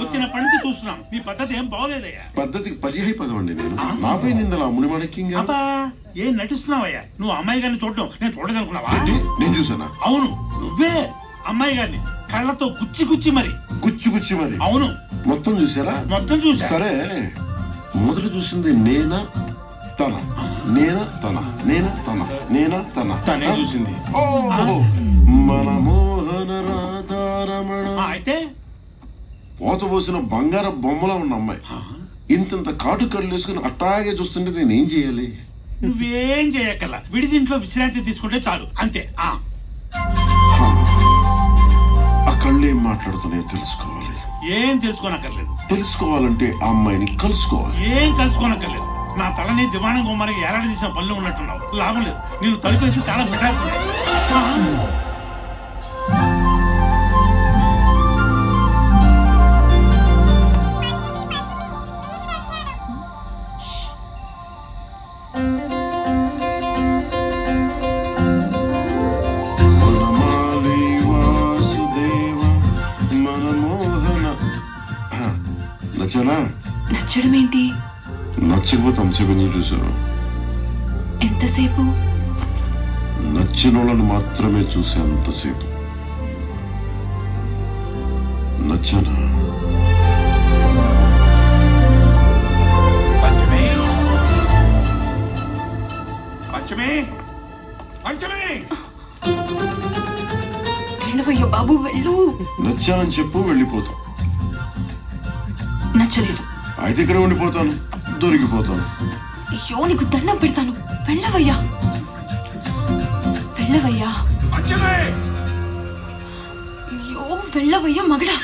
వచ్చినప్పటి నుంచి చూస్తున్నాం నీ పద్ధతి ఏం బాగోలేదయ్యా. పద్ధతికి పర్యాయ పదం అండి నేను. నాపై నిందలా మునిమాణిక్యంగా. అబ్బా ఏం నటిస్తున్నావయ్యా? నువ్వు అమ్మాయి గారిని చూడడం నేను చూడగలుగుతున్నావా? నేను చూసానా? అవును నువ్వే అమ్మాయి గారిని కళ్ళతో గుచ్చి గుచ్చి మరి. గుచ్చి మరి? అవును. మొత్తం చూసారా? మొత్తం చూసా. సరే మొదట చూసింది నేనా తన? నేనా తన? నేనా తన? నేనా తన? తనే చూసింది. ఓ మన మోహన రాధారమణ. అయితే పోతపోసిన బంగార బొమ్మలా ఉన్న అమ్మాయి ఇంత కాటు కళ్ళు వేసుకుని అట్టాగే చూస్తుంటే నేను ఏం చేయాలి? నువ్వేం చేయక్కర్లా, విడిదింట్లో విశ్రాంతి తీసుకుంటే చాలు అంతే. ఆ కళ్ళు ఏం మాట్లాడుతున్నాయో తెలుసుకోవాలి. ఏం తెలుసుకోనక్కర్లేదు. తెలుసుకోవాలంటే ఆ అమ్మాయిని కలుసుకోవాలి. ఏం కలుసుకోనక్కర్లేదు. నా తలని దివాణం గుమ్మరికి ఏలాడి తీసిన పనులు ఉన్నట్టున్నావు. లాభం లేదు, నేను తలుపేసి తాళం పెట్టాల్సిందే. నచ్చనా? నచ్చడం ఏంటి? నచ్చకపోతే అంతసేపు చూసాను. ఎంతసేపు? నచ్చిన వాళ్ళని మాత్రమే చూసే అంతసేపు. నచ్చనా? పంచమి పంచమి పంచమి వెళ్ళవయ్యో బాబు వెళ్ళు. నచ్చానని చెప్పు, వెళ్ళిపోతాం. నచ్చలేదు అయితే ఇక్కడ ఉండిపోతాను, దొరికిపోతాను. అయ్యో నీకు దండం పెడతాను, వెళ్ళవయ్యా వెళ్ళవయ్యా. అయ్యో వెళ్ళవయ్యా మగడా.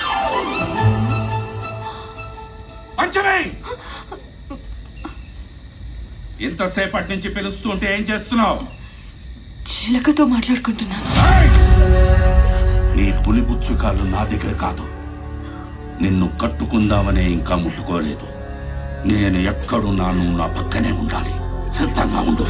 ఇంతసేపటి నుంచి పిలుస్తుంటే ఏం చేస్తున్నావు? చిలకతో మాట్లాడుకుంటున్నాను. నీ పులిబుచ్చు కాళ్ళు నా దగ్గర కాదు. నిన్ను కట్టుకుందామనే ఇంకా ముట్టుకోలేదు. నేను ఎక్కడున్నాను, నా పక్కనే ఉండాలి. సిద్ధంగా ఉండు.